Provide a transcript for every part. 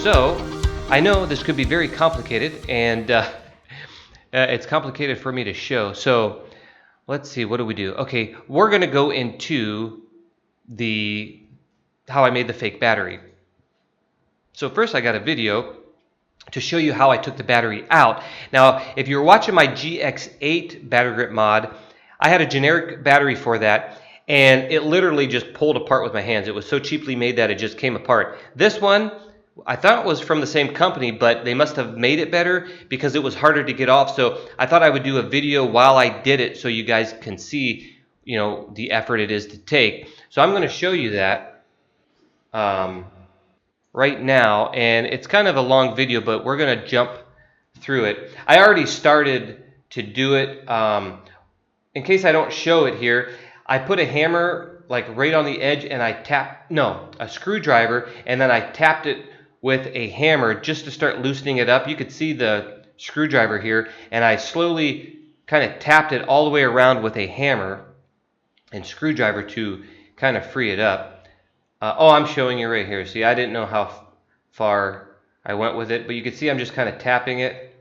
So, I know this could be very complicated, and it's complicated for me to show. So, let's see, what do we do? Okay, we're going to go into how I made the fake battery. So first I got a video to show you how I took the battery out. Now, if you're watching my GX8 battery grip mod, I had a generic battery for that, and it literally just pulled apart with my hands. It was so cheaply made that it just came apart. This one, I thought it was from the same company, but they must have made it better because it was harder to get off. So I thought I would do a video while I did it so you guys can see, the effort it is to take. So I'm going to show you that right now, and it's kind of a long video, but we're going to jump through it. I already started to do it. In case I don't show it here, I put a hammer like right on the edge, and a screwdriver, and then I tapped it with a hammer just to start loosening it up. You could see the screwdriver here, and I slowly kind of tapped it all the way around with a hammer and screwdriver to kind of free it up. I'm showing you right here. See, I didn't know how far I went with it, but you can see I'm just kind of tapping it.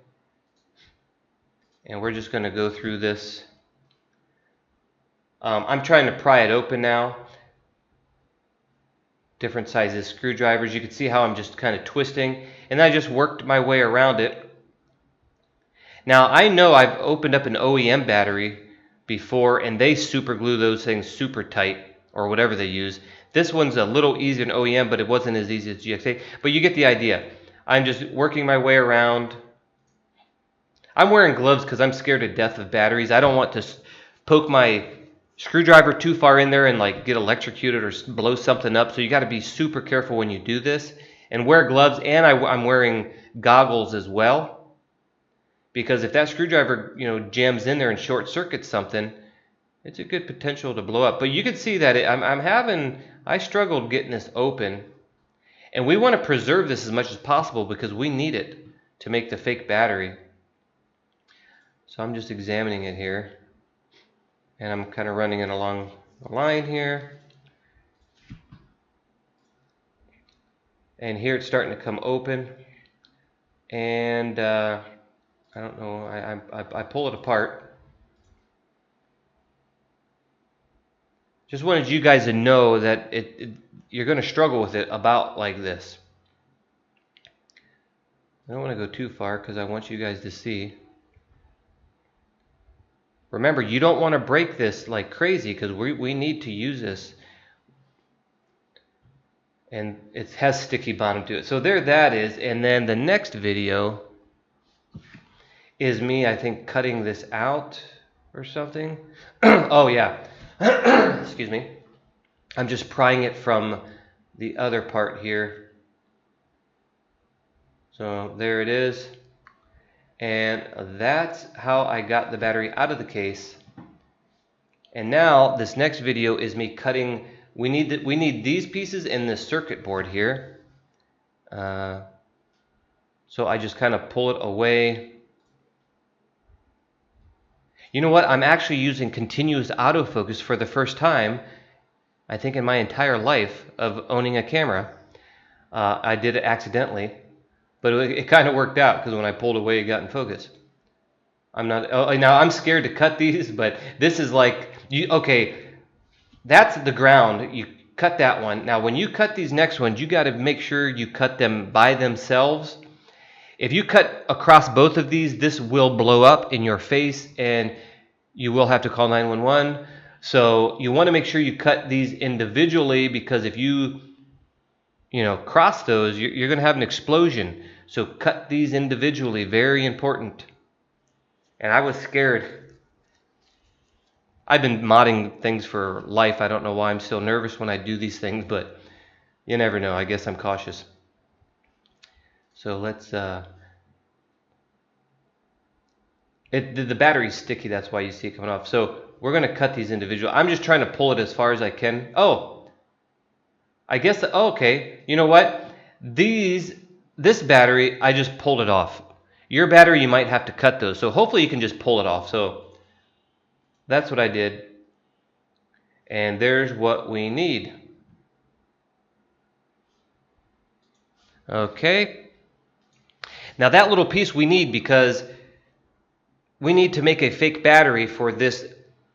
And we're just going to go through this. I'm trying to pry it open now. Different sizes screwdrivers. You can see how I'm just kind of twisting. And I just worked my way around it. Now, I know I've opened up an OEM battery before, and they super glue those things super tight, or whatever they use. This one's a little easier than OEM, but it wasn't as easy as GX8. But you get the idea. I'm just working my way around. I'm wearing gloves because I'm scared to death of batteries. I don't want to poke my screwdriver too far in there and like get electrocuted or blow something up. So you got to be super careful when you do this. And wear gloves, and I'm wearing goggles as well. Because if that screwdriver, jams in there and short circuits something, it's a good potential to blow up. But you can see that I struggled getting this open. And we want to preserve this as much as possible because we need it to make the fake battery. So I'm just examining it here. And I'm kind of running it along the line here. And here it's starting to come open. And I don't know, I pull it apart. Just wanted you guys to know that you're going to struggle with it about like this. I don't want to go too far because I want you guys to see. Remember, you don't want to break this like crazy because we need to use this. And it has sticky bottom to it. So there that is. And then the next video is me, I think, cutting this out or something. Oh, yeah. Excuse me. I'm just prying it from the other part here. So there it is. And that's how I got the battery out of the case. And now this next video is me cutting. We need these pieces in this circuit board here. So I just kind of pull it away. You know what? I'm actually using continuous autofocus for the first time, I think, in my entire life of owning a camera. I did it accidentally. But it kind of worked out because when I pulled away, it got in focus. Now I'm scared to cut these, but this is like, okay, that's the ground. You cut that one. Now, when you cut these next ones, you got to make sure you cut them by themselves. If you cut across both of these, this will blow up in your face and you will have to call 911. So you want to make sure you cut these individually because if you cross those, you're going to have an explosion. So cut these individually, very important. And I was scared. I've been modding things for life. I don't know why I'm still nervous when I do these things, but you never know. I guess I'm cautious. So let's, the battery's sticky, that's why you see it coming off. So we're going to cut these individually. I'm just trying to pull it as far as I can. I guess, okay, you know what? This battery, I just pulled it off. Your battery, you might have to cut those. So hopefully you can just pull it off. So that's what I did. And there's what we need. Okay. Now that little piece we need because we need to make a fake battery for this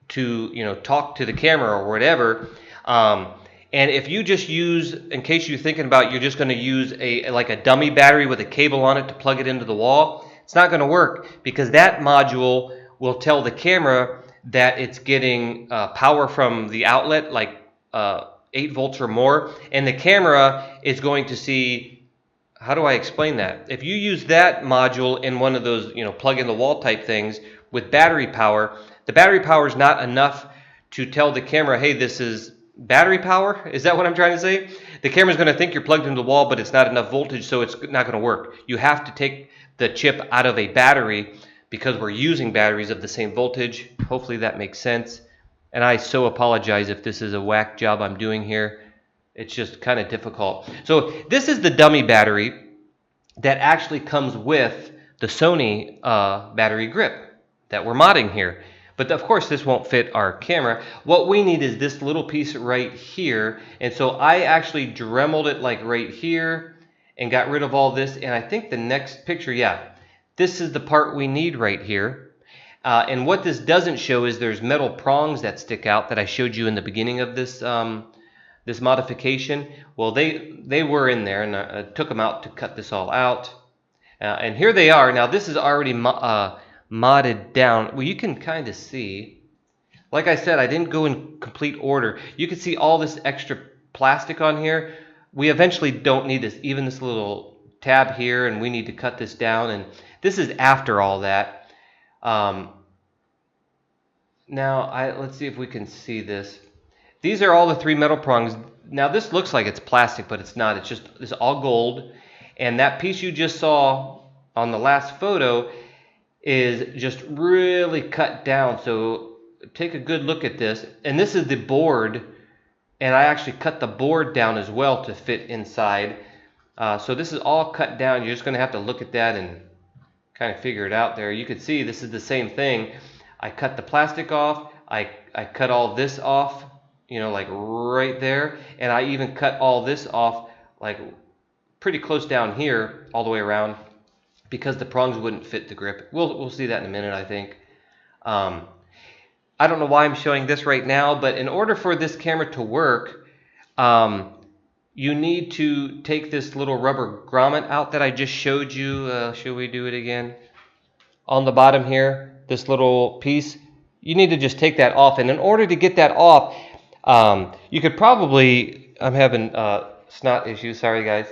to, talk to the camera or whatever. And if you just use, in case you're thinking about you're just going to use like a dummy battery with a cable on it to plug it into the wall, it's not going to work because that module will tell the camera that it's getting power from the outlet, like 8 volts or more, and the camera is going to see. How do I explain that? If you use that module in one of those, plug in the wall type things with battery power, the battery power is not enough to tell the camera, hey, this is battery power. Is that what I'm trying to say? The camera's going to think you're plugged into the wall, but it's not enough voltage, so it's not going to work. You have to take the chip out of a battery because we're using batteries of the same voltage. Hopefully that makes sense. And I so apologize if this is a whack job I'm doing here. It's just kind of difficult. So this is the dummy battery that actually comes with the Sony battery grip that we're modding here. But of course this won't fit our camera. What we need is this little piece right here. And so I actually dremeled it like right here and got rid of all this. And I think the next picture, yeah, this is the part we need right here. And what this doesn't show is there's metal prongs that stick out that I showed you in the beginning of this this modification. Well, they were in there, and I took them out to cut this all out. And here they are. Now this is already modded down. Well, you can kind of see. Like I said, I didn't go in complete order. You can see all this extra plastic on here. We eventually don't need this, even this little tab here, and we need to cut this down. And this is after all that. Now, let's see if we can see this. These are all the 3 metal prongs. Now this looks like it's plastic, but it's not. It's all gold. And that piece you just saw on the last photo is just really cut down. So take a good look at this. And this is the board. And I actually cut the board down as well to fit inside. So this is all cut down. You're just going to have to look at that and kind of figure it out there. You can see this is the same thing. I cut the plastic off. I cut all this off. Like right there. And I even cut all this off, like pretty close down here, all the way around, because the prongs wouldn't fit the grip. We'll see that in a minute, I think. I don't know why I'm showing this right now, but in order for this camera to work, you need to take this little rubber grommet out that I just showed you. Should we do it again? On the bottom here, this little piece, you need to just take that off. And in order to get that off, you could probably, I'm having snot issues, sorry guys.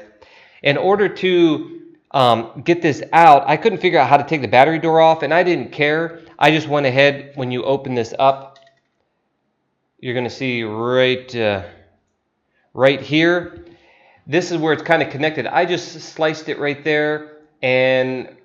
In order to get this out, I couldn't figure out how to take the battery door off, and I didn't care. I just went ahead, when you open this up, you're going to see right here, this is where it's kind of connected. I just sliced it right there, and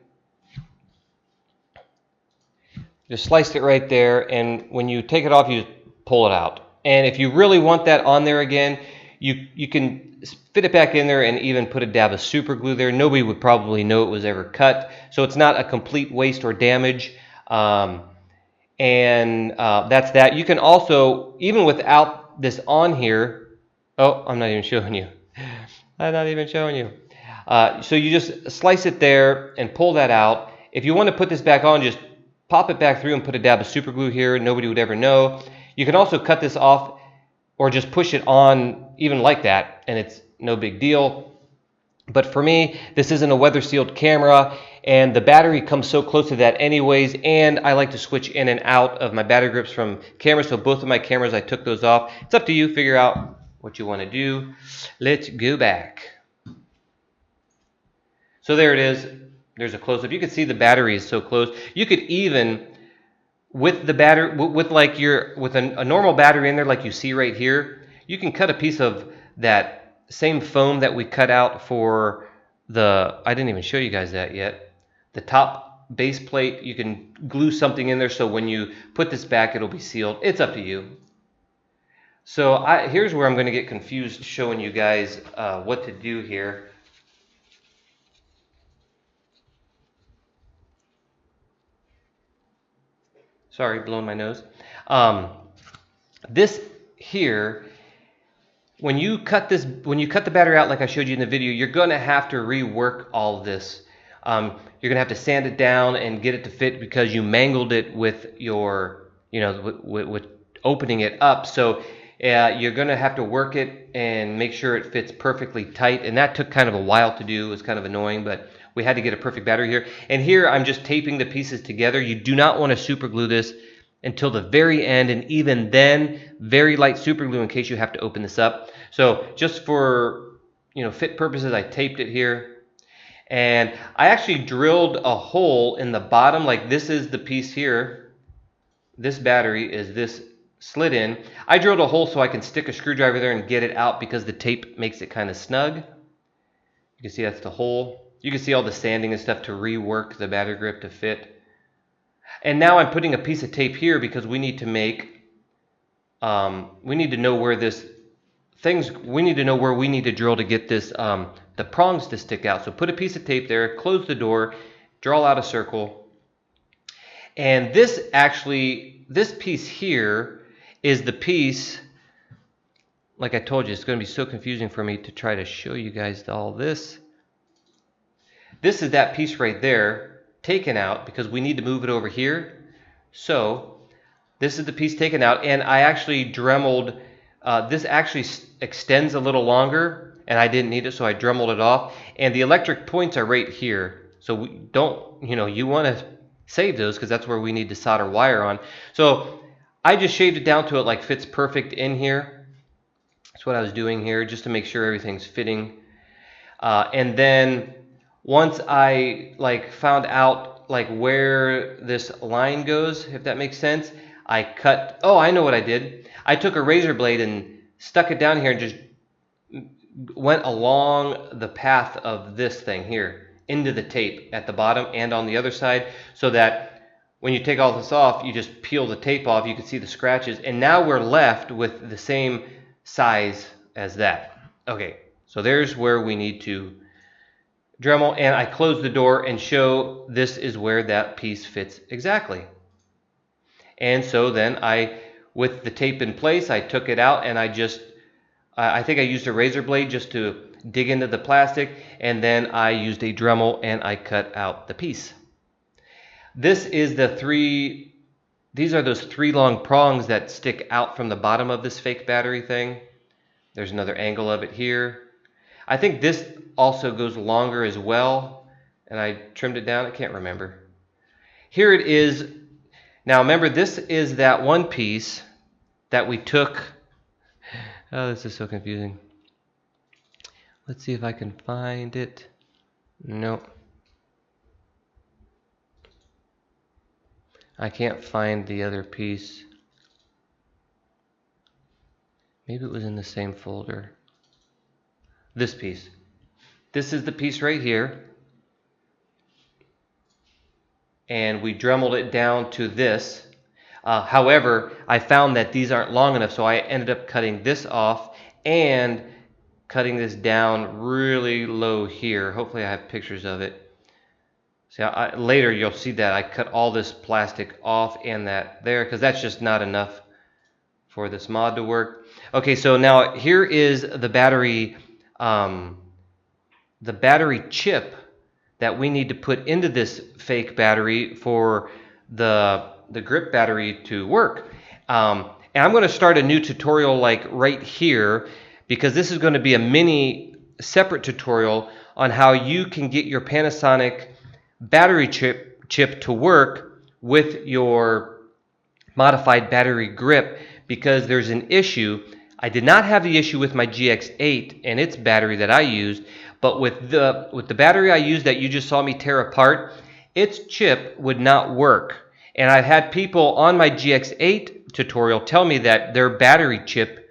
when you take it off, you just pull it out. And if you really want that on there again, you can fit it back in there and even put a dab of super glue there. Nobody would probably know it was ever cut, so it's not a complete waste or damage. That's that. You can also, even without this on here, oh, I'm not even showing you. So you just slice it there and pull that out. If you want to put this back on, just pop it back through and put a dab of super glue here. Nobody would ever know. You can also cut this off or just push it on even like that, and it's no big deal. But for me, this isn't a weather sealed camera, and the battery comes so close to that anyways, and I like to switch in and out of my battery grips from cameras. So both of my cameras, I took those off. It's up to you. Figure out what you want to do. Let's go back. So there it is. There's a close-up. You can see the battery is so close. You could even, with the battery, with a normal battery in there, like you see right here, you can cut a piece of that same foam that we cut out for I didn't even show you guys that yet. The top base plate, you can glue something in there so when you put this back, it'll be sealed. It's up to you. So here's where I'm going to get confused showing you guys what to do here. Sorry, blowing my nose. This here, when you cut the battery out like I showed you in the video, you're going to have to rework all this. You're going to have to sand it down and get it to fit because you mangled it with your, with opening it up. So you're going to have to work it and make sure it fits perfectly tight. And that took kind of a while to do. It was kind of annoying, but we had to get a perfect battery here. And here I'm just taping the pieces together. You do not want to super glue this until the very end, and even then, very light super glue in case you have to open this up. So just for fit purposes, I taped it here. And I actually drilled a hole in the bottom, like this is the piece here. This battery is this slid in. I drilled a hole so I can stick a screwdriver there and get it out because the tape makes it kind of snug. You can see that's the hole. You can see all the sanding and stuff to rework the battery grip to fit. And now I'm putting a piece of tape here because we need to make, we need to know where we need to know where we need to drill to get this, the prongs to stick out. So put a piece of tape there, close the door, draw out a circle. And this piece here is the piece, like I told you, it's going to be so confusing for me to try to show you guys all this. This is that piece right there, taken out because we need to move it over here. So this is the piece taken out, and I actually dremeled. This actually extends a little longer, and I didn't need it, so I dremeled it off. And the electric points are right here. So we don't, you want to save those because that's where we need to solder wire on. So I just shaved it down to it like fits perfect in here. That's what I was doing here, just to make sure everything's fitting. And then once I found out where this line goes, if that makes sense, I cut. Oh, I know what I did. I took a razor blade and stuck it down here and just went along the path of this thing here into the tape at the bottom and on the other side, so that when you take all this off, you just peel the tape off. You can see the scratches, and now we're left with the same size as that. Okay, so there's where we need to Dremel, and I close the door and show this is where that piece fits exactly. And so then with the tape in place, I took it out and I think I used a razor blade just to dig into the plastic, and then I used a Dremel and I cut out the piece. These are those 3 long prongs that stick out from the bottom of this fake battery thing. There's another angle of it here. I think this also goes longer as well, and I trimmed it down. I can't remember. Here it is. Now remember, this is that one piece that we took. Oh, this is so confusing. Let's see if I can find it. Nope. I can't find the other piece. Maybe it was in the same folder. This piece. This is the piece right here. And we dremeled it down to this. However, I found that these aren't long enough, so I ended up cutting this off and cutting this down really low here. Hopefully I have pictures of it. See, later you'll see that I cut all this plastic off and that there, because that's just not enough for this mod to work. Okay, so now here is the battery chip that we need to put into this fake battery for the grip battery to work. And I'm going to start a new tutorial right here, because this is going to be a mini separate tutorial on how you can get your Panasonic battery chip to work with your modified battery grip, because there's an issue. I did not have the issue with my GX8 and its battery that I used, but with the battery I used that you just saw me tear apart, its chip would not work. And I've had people on my GX8 tutorial tell me that their battery chip,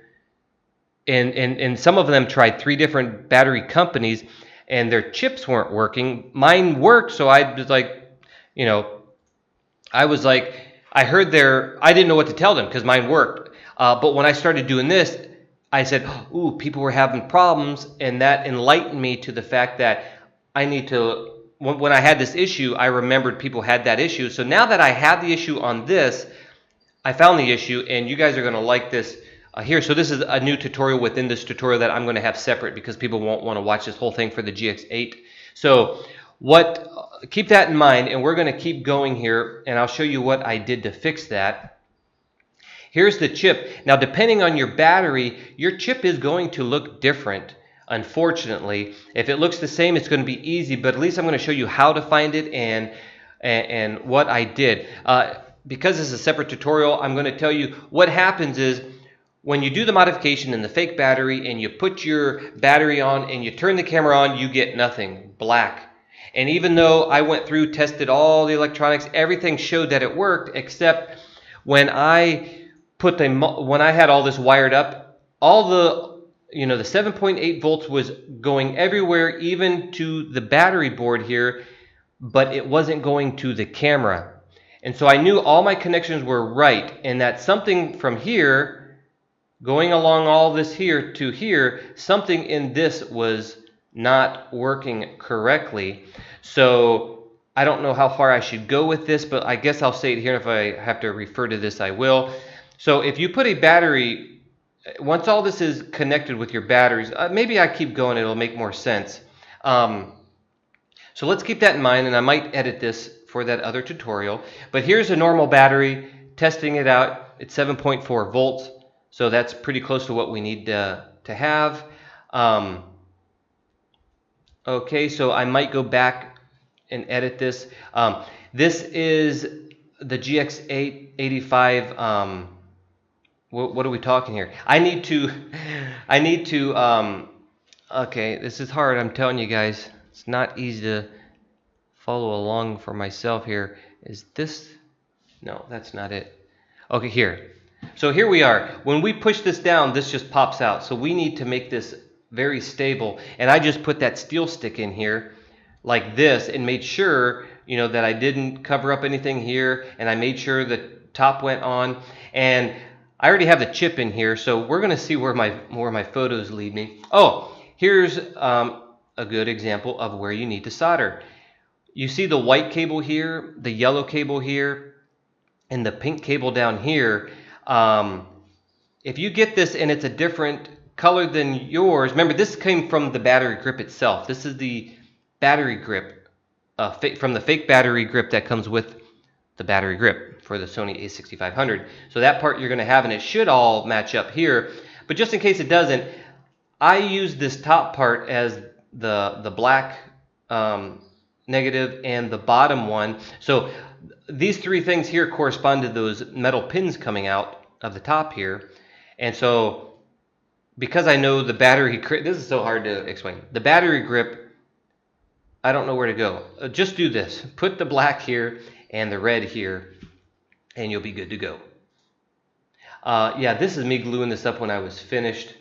and some of them tried 3 different battery companies, and their chips weren't working. Mine worked, so I was like, I heard I didn't know what to tell them because mine worked. But when I started doing this, I said, ooh, people were having problems, and that enlightened me to the fact that I need to, when I had this issue, I remembered people had that issue. So now that I have the issue on this, I found the issue, and you guys are going to like this here. So this is a new tutorial within this tutorial that I'm going to have separate because people won't want to watch this whole thing for the GX8. So keep that in mind, and we're going to keep going here, and I'll show you what I did to fix that. Here's the chip. Now, depending on your battery, your chip is going to look different. Unfortunately, if it looks the same, it's going to be easy, but at least I'm going to show you how to find it and what I did. Because this is a separate tutorial, I'm going to tell you what happens is when you do the modification in the fake battery and you put your battery on and you turn the camera on, you get nothing, black. And even though I went through, tested all the electronics, everything showed that it worked, except when I had all this wired up, all the 7.8 volts was going everywhere, even to the battery board here, but it wasn't going to the camera. And so I knew all my connections were right, and that something from here, going along all this here to here, something in this was not working correctly. So I don't know how far I should go with this, but I guess I'll say it here. If I have to refer to this, I will. So if you put a battery, once all this is connected with your batteries, maybe I keep going, it'll make more sense. So let's keep that in mind, and I might edit this for that other tutorial. But here's a normal battery, testing it out. It's 7.4 volts, so that's pretty close to what we need to have. Okay, so I might go back and edit this. This is the GX85. What are we talking here? I need to, okay, this is hard, I'm telling you guys. It's not easy to follow along for myself here. Is this, no, that's not it. Okay, here. So here we are. When we push this down, this just pops out. So we need to make this very stable. And I just put that steel stick in here like this and made sure, that I didn't cover up anything here. And I made sure the top went on. And I already have the chip in here, so we're going to see where my photos lead me. Oh, here's a good example of where you need to solder. You see the white cable here, the yellow cable here, and the pink cable down here. If you get this and it's a different color than yours, remember this came from the battery grip itself. This is the battery grip from the fake battery grip that comes with the battery grip for the Sony a6500. So that part you're going to have, and it should all match up here. But just in case it doesn't, I use this top part as the black negative and the bottom one. So these three things here correspond to those metal pins coming out of the top here. And so because I know the battery grip, this is so hard to explain. The battery grip, I don't know where to go. Just do this. Put the black here and the red here, and you'll be good to go. Yeah, this is me gluing this up when I was finished.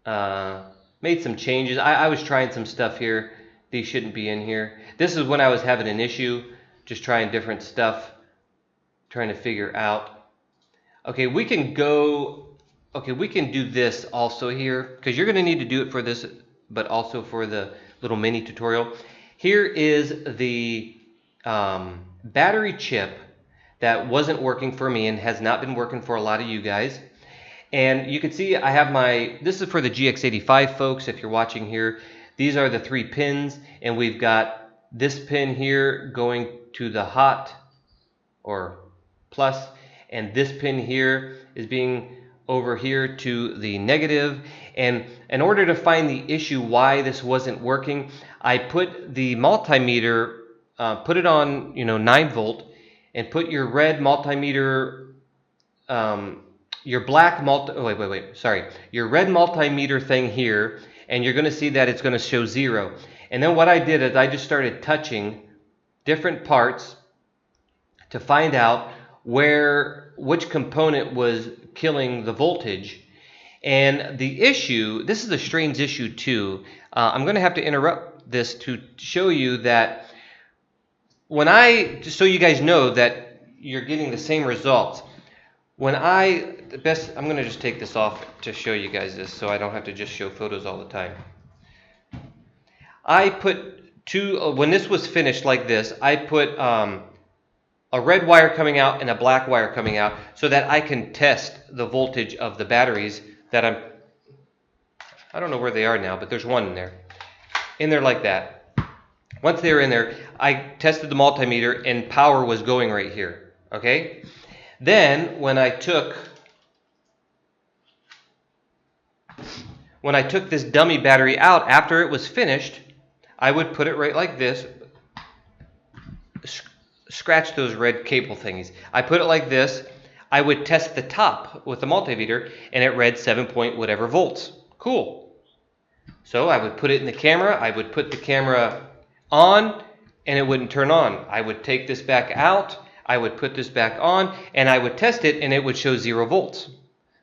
Made some changes. I was trying some stuff here. These shouldn't be in here. This is when I was having an issue, just trying different stuff, trying to figure out. Okay, we can do this also here, because you're going to need to do it for this, but also for the little mini tutorial. Here is the battery chip that wasn't working for me and has not been working for a lot of you guys. And you can see I have this is for the GX85 folks, if you're watching here. These are the three pins, and we've got this pin here going to the hot or plus, and this pin here is being over here to the negative. And in order to find the issue why this wasn't working, I put the multimeter, put it on 9 volt, and put your red multimeter, your red multimeter thing here, and you're going to see that it's going to show 0. And then what I did is I just started touching different parts to find out which component was killing the voltage. And the issue, this is a strange issue too. I'm going to have to interrupt this to show you that just so you guys know that you're getting the same results. I'm going to just take this off to show you guys this so I don't have to just show photos all the time. I put when this was finished like this, I put a red wire coming out and a black wire coming out so that I can test the voltage of the batteries that I don't know where they are now, but there's one in there like that. Once they were in there, I tested the multimeter and power was going right here, okay? Then when I took this dummy battery out after it was finished, I would put it right like this, scratch those red cable thingies. I put it like this. I would test the top with the multimeter and it read 7 point whatever volts. Cool. So I would put it in the camera. I would put the camera on and it wouldn't turn on. I would take this back out. I would put this back on and I would test it and it would show 0 volts.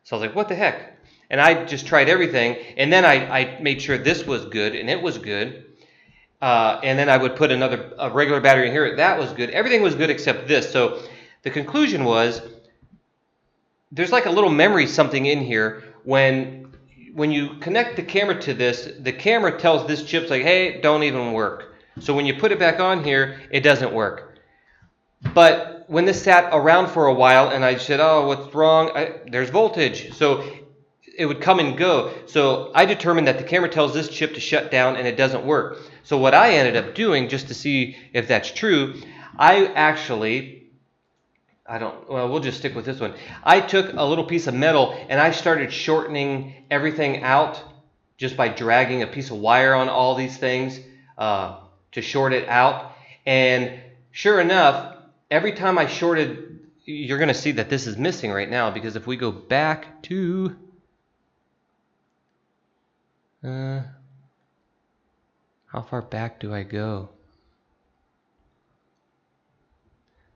So I was like, what the heck? And I just tried everything, and then I made sure this was good, and it was good. And then I would put a regular battery in here. That was good. Everything was good except this. So the conclusion was there's like a little memory something in here. When you connect the camera to this, the camera tells this chip, like, hey, don't even work. So when you put it back on here, it doesn't work. But when this sat around for a while, and I said, oh, what's wrong? There's voltage. So it would come and go. So I determined that the camera tells this chip to shut down and it doesn't work. So what I ended up doing, just to see if that's true, we'll just stick with this one. I took a little piece of metal and I started shortening everything out just by dragging a piece of wire on all these things to short it out. And sure enough, every time I shorted, you're going to see that this is missing right now, because if we go back to how far back do I go?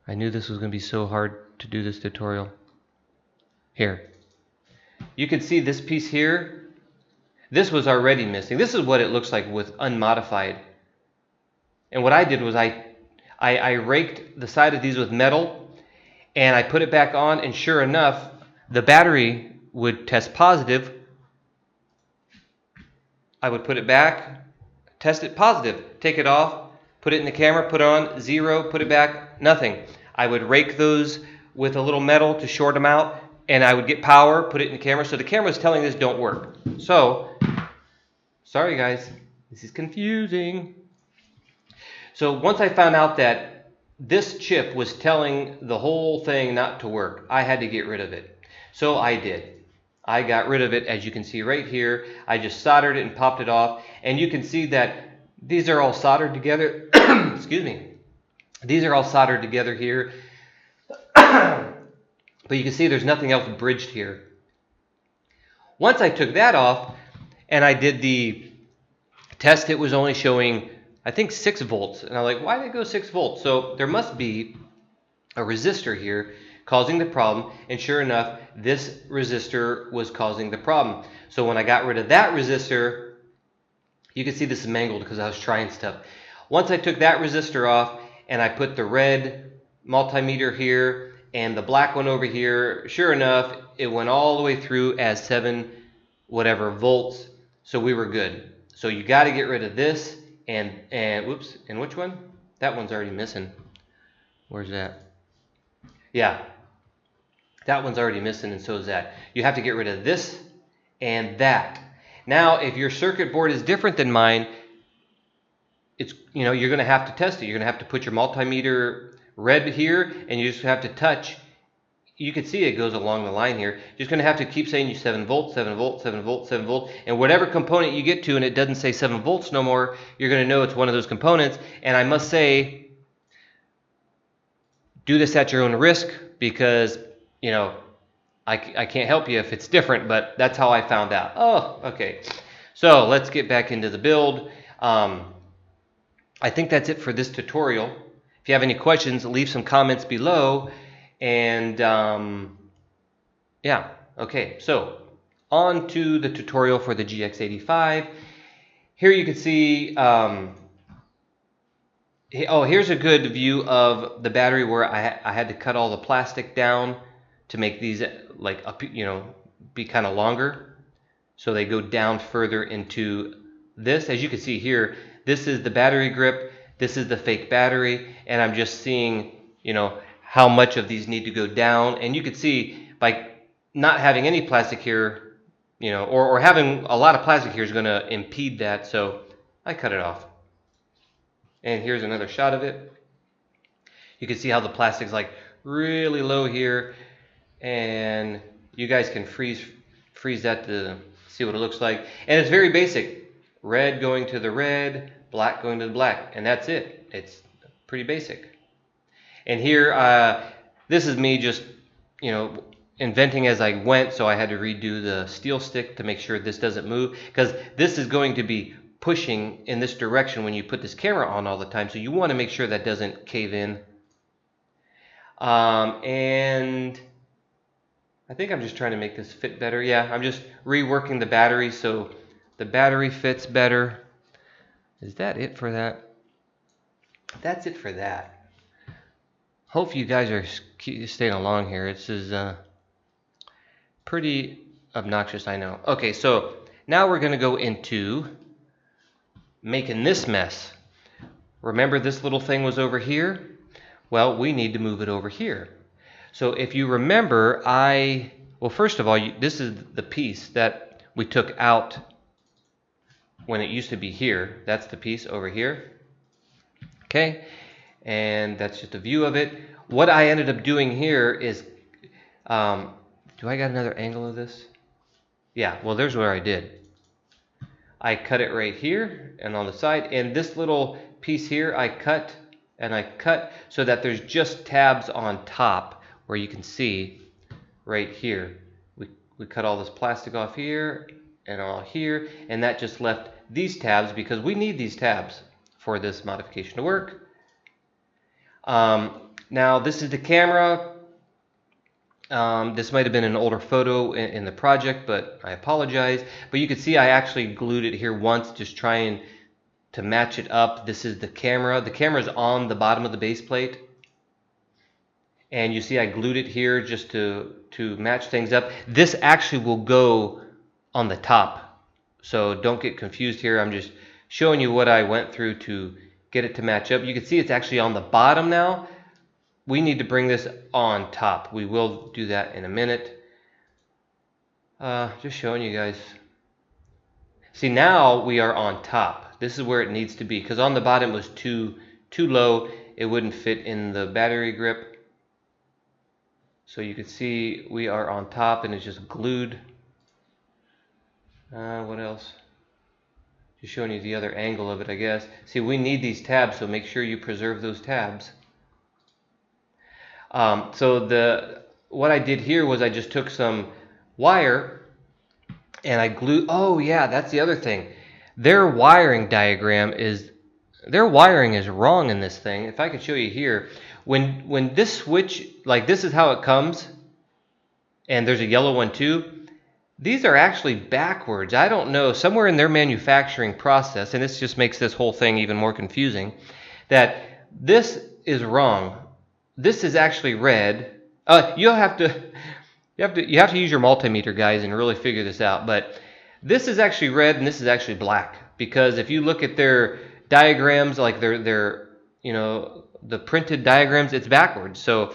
I knew this was going to be so hard to do this tutorial. Here. You can see this piece here. This was already missing. This is what it looks like with unmodified. And what I did was I raked the side of these with metal and I put it back on, and sure enough, the battery would test positive. I would put it back, test it positive, take it off, put it in the camera, put it on, 0, put it back, nothing. I would rake those with a little metal to short them out, and I would get power, put it in the camera. So the camera is telling this don't work. So, sorry guys, this is confusing. So once I found out that this chip was telling the whole thing not to work, I had to get rid of it. So I did. I got rid of it, as you can see right here. I just soldered it and popped it off. And you can see that these are all soldered together. Excuse me. These are all soldered together here. But you can see there's nothing else bridged here. Once I took that off and I did the test, it was only showing, I think, 6 volts. And I'm like, why did it go 6 volts? So there must be a resistor here causing the problem, and sure enough, this resistor was causing the problem. So when I got rid of that resistor, you can see this is mangled because I was trying stuff. Once I took that resistor off and I put the red multimeter here and the black one over here, sure enough, it went all the way through as 7 whatever volts, so we were good. So you got to get rid of this and whoops, and which one? That one's already missing. Where's that? Yeah, that one's already missing, and so is that. You have to get rid of this and that. Now, if your circuit board is different than mine, it's, you're going to have to test it. You're going to have to put your multimeter red here, and you just have to touch. You can see it goes along the line here. You're just going to have to keep saying you 7 volts, 7 volts, 7 volts, 7 volts, and whatever component you get to and it doesn't say 7 volts no more, you're going to know it's one of those components. And I must say, do this at your own risk, because, I can't help you if it's different, but that's how I found out. Oh, okay. So let's get back into the build. I think that's it for this tutorial. If you have any questions, leave some comments below. And yeah, okay. So on to the tutorial for the GX85. Here you can see, here's a good view of the battery where I had to cut all the plastic down to make these be kind of longer, so they go down further into this. As you can see here, this is the battery grip, this is the fake battery, and I'm just seeing how much of these need to go down. And you can see by not having any plastic here, or having a lot of plastic here is going to impede that. So I cut it off. And here's another shot of it. You can see how the plastic's like really low here, and you guys can freeze that to see what it looks like. And it's very basic. Red going to the red, black going to the black, and that's it. It's pretty basic. And here, this is me just, inventing as I went, so I had to redo the steel stick to make sure this doesn't move, because this is going to be pushing in this direction when you put this camera on all the time, so you want to make sure that doesn't cave in. And I think I'm just trying to make this fit better. Yeah, I'm just reworking the battery so the battery fits better. Is that it for that? That's it for that. Hope you guys are staying along here. This is pretty obnoxious, I know. Okay, so now we're going to go into making this mess. Remember this little thing was over here? Well, we need to move it over here. So if you remember, well, first of all, this is the piece that we took out when it used to be here. That's the piece over here. Okay, and that's just a view of it. What I ended up doing here is, do I got another angle of this? Yeah, well, there's where I did. I cut it right here and on the side, and this little piece here I cut so that there's just tabs on top where you can see right here. We cut all this plastic off here and all here, and that just left these tabs because we need these tabs for this modification to work. Now this is the camera. This might have been an older photo in the project, but I apologize. But you can see I actually glued it here once, just trying to match it up. This is the camera. The camera is on the bottom of the base plate. And you see I glued it here just to match things up. This actually will go on the top. So don't get confused here. I'm just showing you what I went through to get it to match up. You can see it's actually on the bottom now. We need to bring this on top. We will do that in a minute. Just showing you guys. See, now we are on top. This is where it needs to be, because on the bottom it was too low. It wouldn't fit in the battery grip. So you can see we are on top and it's just glued. What else? Just showing you the other angle of it, I guess. See, we need these tabs, so make sure you preserve those tabs. So what I did here was I just took some wire and I glued. Oh yeah, that's the other thing. Their wiring is wrong in this thing. If I could show you here, when this switch, like this is how it comes, and there's a yellow one too. These are actually backwards. I don't know, somewhere in their manufacturing process, and this just makes this whole thing even more confusing, that this is wrong. This is actually red. You have to use your multimeter, guys, and really figure this out. But this is actually red and this is actually black, because if you look at their diagrams, like their the printed diagrams, it's backwards. So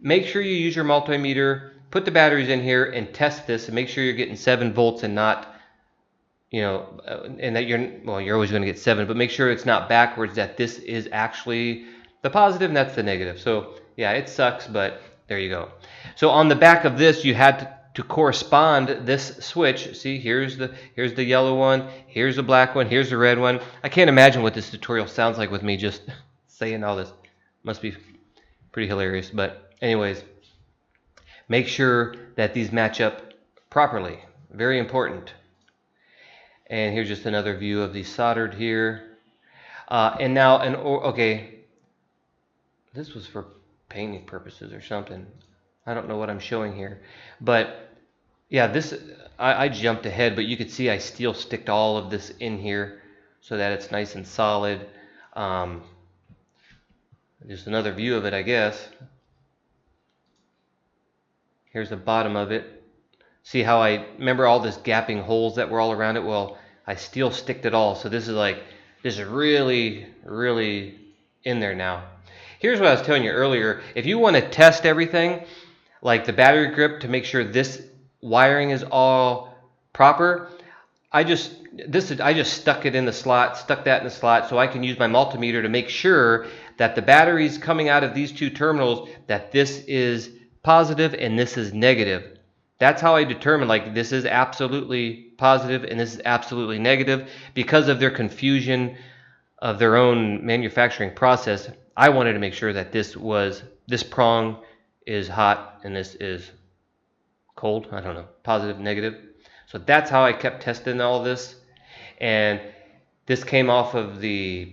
make sure you use your multimeter, put the batteries in here and test this, and make sure you're getting 7 volts and not, and that you're always going to get 7, but make sure it's not backwards, that this is actually the positive and that's the negative. So yeah, it sucks, but there you go. So on the back of this, you had to correspond this switch. See, here's the yellow one, here's the black one, here's the red one. I can't imagine what this tutorial sounds like with me just saying all this. Must be pretty hilarious, but anyways, make sure that these match up properly. Very important. And here's just another view of these soldered here. Okay, this was for painting purposes or something. I don't know what I'm showing here, but yeah, I jumped ahead, but you could see I steel sticked all of this in here so that it's nice and solid. Just another view of it, I guess. Here's the bottom of it. See how I remember all this gapping holes that were all around it? Well, I steel sticked it all, so this is really, really in there now. Here's what I was telling you earlier. If you want to test everything, like the battery grip, to make sure this wiring is all proper, I just stuck it in the slot, stuck that in the slot, so I can use my multimeter to make sure that the batteries coming out of these two terminals, that this is positive and this is negative. That's how I determine, like, this is absolutely positive and this is absolutely negative. Because of their confusion of their own manufacturing process, I wanted to make sure that this prong is hot and this is cold. I don't know, positive, negative. So that's how I kept testing all this. And this came off of the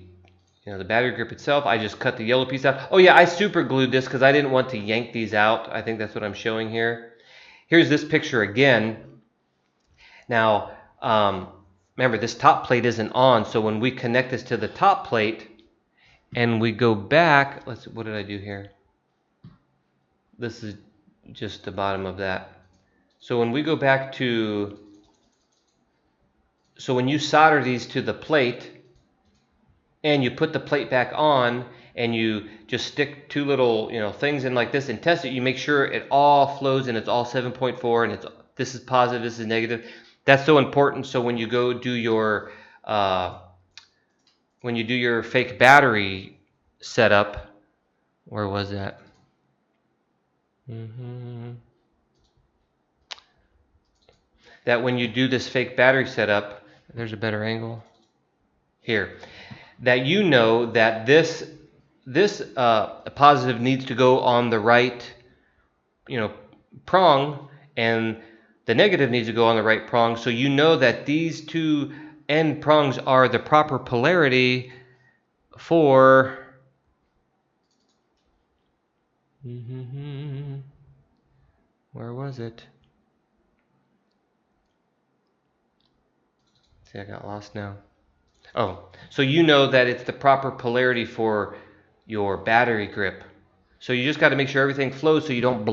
battery grip itself. I just cut the yellow piece out. Oh yeah, I super glued this because I didn't want to yank these out. I think that's what I'm showing here. Here's this picture again. Now, remember, this top plate isn't on, so when we connect this to the top plate and we go back, what did I do here? This is just the bottom of that. So when we go back to, so when you solder these to the plate and you put the plate back on and you just stick two little things in like this and test it, you make sure it all flows and it's all 7.4 and this is positive, this is negative. That's so important. So when you go do your fake battery setup, where was that? That when you do this fake battery setup, there's a better angle here, that that this positive needs to go on the right prong, and the negative needs to go on the right prong. So that these two end prongs are the proper polarity for where was it? See, I got lost now. Oh, so that it's the proper polarity for your battery grip. So you just got to make sure everything flows so you don't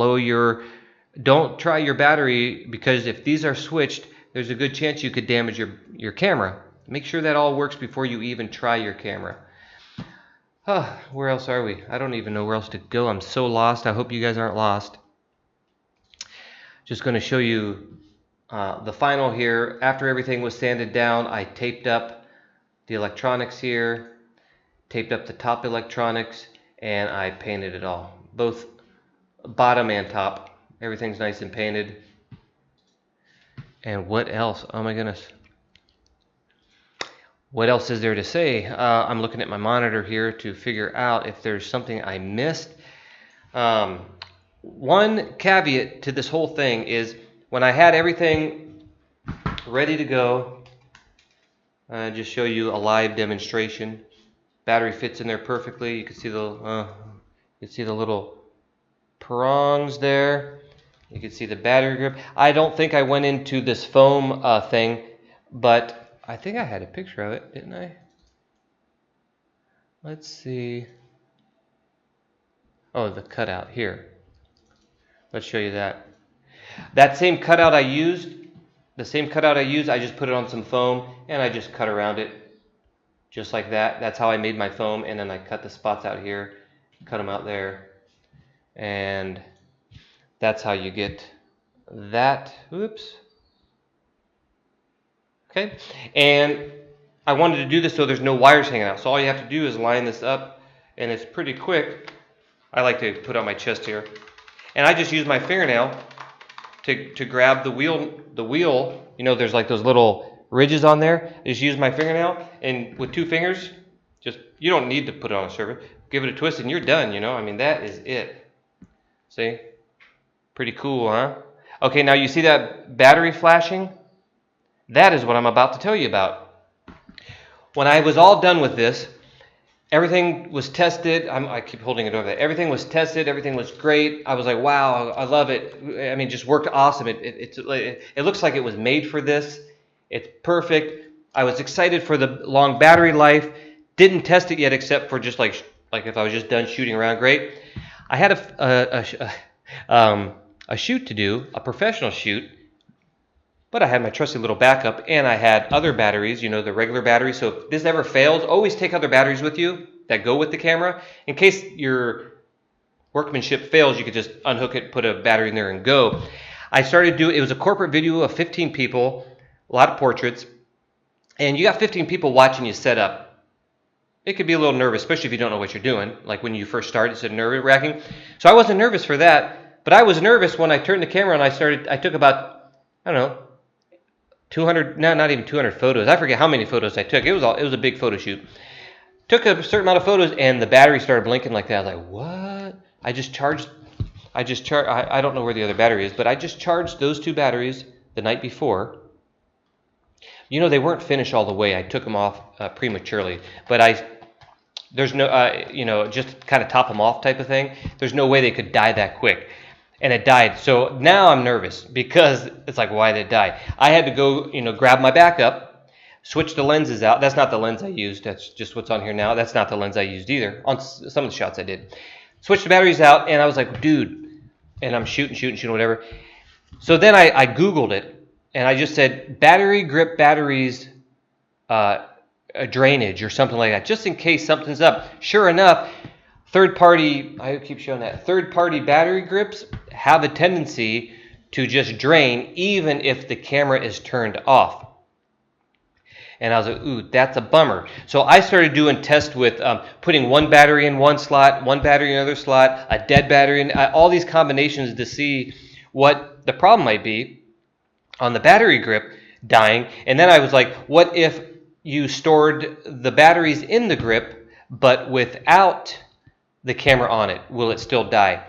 don't try your battery, because if these are switched, there's a good chance you could damage your camera. Make sure that all works before you even try your camera. Where else are we? I don't even know where else to go. I'm so lost. I hope you guys aren't lost. Just going to show you the final here. After everything was sanded down, I taped up the electronics here, taped up the top electronics, and I painted it all, both bottom and top. Everything's nice and painted. And what else? Oh my goodness. What else is there to say? I'm looking at my monitor here to figure out if there's something I missed. One caveat to this whole thing is, when I had everything ready to go, just show you a live demonstration. Battery fits in there perfectly. You can see the little prongs there. You can see the battery grip. I don't think I went into this foam thing, but I think I had a picture of it, didn't I? Let's see. Oh, the cutout here. Let's show you that. That same cutout I used, I just put it on some foam and I just cut around it just like that. That's how I made my foam, and then I cut the spots out here, cut them out there, and that's how you get that. Oops. Okay, and I wanted to do this so there's no wires hanging out. So all you have to do is line this up, and it's pretty quick. I like to put on my chest here, and I just use my fingernail to grab the wheel. There's like those little ridges on there. I just use my fingernail, and with two fingers, you don't need to put it on a surface. Give it a twist, and you're done. I mean, that is it. See? Pretty cool, huh? Okay, now you see that battery flashing? That is what I'm about to tell you about. When I was all done with this, everything was tested. I keep holding it over there. Everything was tested. Everything was great. I was like, wow, I love it. I mean, just worked awesome. It looks like it was made for this. It's perfect. I was excited for the long battery life. Didn't test it yet, except for just like if I was just done shooting around. Great. I had a shoot to do, a professional shoot, but I had my trusty little backup, and I had other batteries, the regular batteries. So if this ever fails, always take other batteries with you. that go with the camera. In case your workmanship fails, you could just unhook it, put a battery in there, and go. I started doing, it was a corporate video of 15 people, a lot of portraits, and you got 15 people watching you set up. It could be a little nervous, especially if you don't know what you're doing. Like when you first started, it's nerve-wracking. So I wasn't nervous for that, but I was nervous when I turned the camera and I took about, I don't know, 200, no, not even 200 photos. I forget how many photos I took. It was a big photo shoot. Took a certain amount of photos and the battery started blinking like that. I was like, what? I don't know where the other battery is, but I just charged those 2 batteries the night before. You know, they weren't finished all the way. I took them off prematurely, but there's no, you know, just kind of top them off type of thing. There's no way they could die that quick. And it died. So now I'm nervous because it's like, why did it die? I had to go, you know, grab my backup, switch the lenses out. That's not the lens I used. That's just what's on here now. That's not the lens I used either. On some of the shots I did. Switched the batteries out, and I was like, dude, and I'm shooting, whatever. So then I Googled it, and I just said, battery grip batteries drainage or something like that, just in case something's up. Sure enough, third-party battery grips have a tendency to just drain even if the camera is turned off. And I was like, ooh, that's a bummer. So I started doing tests with putting one battery in one slot, one battery in another slot, a dead battery, and all these combinations to see what the problem might be on the battery grip dying. And then I was like, what if you stored the batteries in the grip but without the camera on it? Will it still die?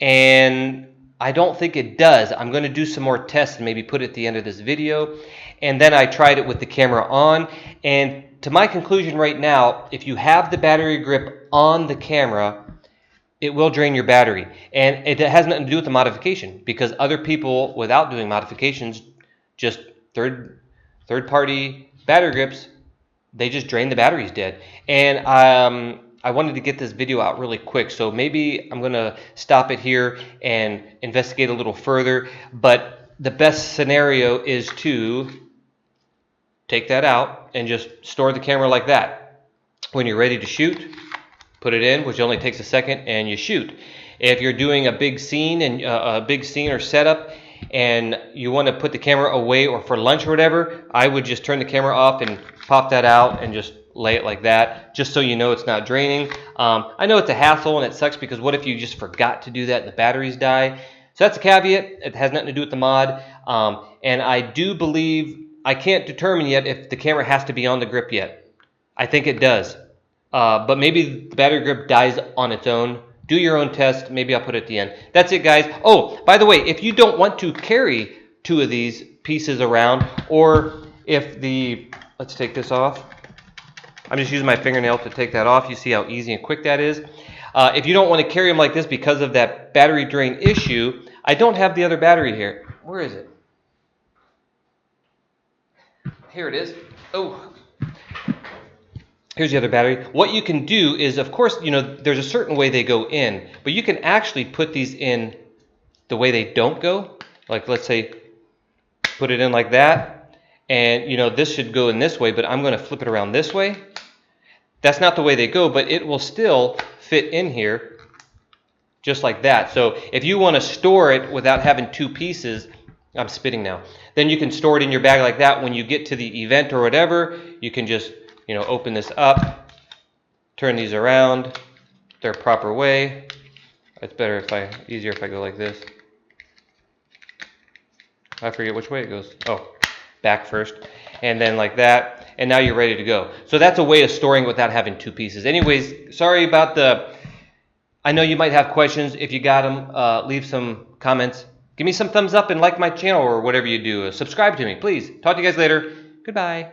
And I don't think it does. I'm going to do some more tests and maybe put it at the end of this video. And then I tried it with the camera on. And to my conclusion right now, if you have the battery grip on the camera, it will drain your battery. And it has nothing to do with the modification, because other people, without doing modifications, just third-party battery grips, they just drain the batteries dead. And I wanted to get this video out really quick, so maybe I'm going to stop it here and investigate a little further. But the best scenario is to take that out and just store the camera like that. When you're ready to shoot, put it in, which only takes a second, and you shoot. If you're doing a big scene or setup, and you want to put the camera away or for lunch or whatever, I would just turn the camera off and pop that out and just lay it like that, just so you know it's not draining. I know it's a hassle and it sucks, because what if you just forgot to do that and the batteries die? So that's a caveat. It has nothing to do with the mod. And I do believe, I can't determine yet if the camera has to be on the grip yet. I think it does. But maybe the battery grip dies on its own. Do your own test. Maybe I'll put it at the end. That's it, guys. Oh, by the way, if you don't want to carry 2 of these pieces around, or if let's take this off. I'm just using my fingernail to take that off. You see how easy and quick that is. If you don't want to carry them like this because of that battery drain issue, I don't have the other battery here. Where is it? Here it is. Oh, here's the other battery. What you can do is, of course, you know, there's a certain way they go in, but you can actually put these in the way they don't go. Like, let's say, put it in like that, and, you know, this should go in this way, but I'm going to flip it around this way. That's not the way they go, but it will still fit in here just like that. So if you want to store it without having 2 pieces, I'm spitting now, then you can store it in your bag like that. When you get to the event or whatever, you can just, you know, open this up, turn these around their proper way. It's easier if I go like this. I forget which way it goes. Oh, back first, and then like that, and now you're ready to go. So that's a way of storing without having 2 pieces. Anyways, sorry about I know you might have questions. If you got them, leave some comments. Give me some thumbs up and like my channel or whatever you do. Subscribe to me, please. Talk to you guys later. Goodbye.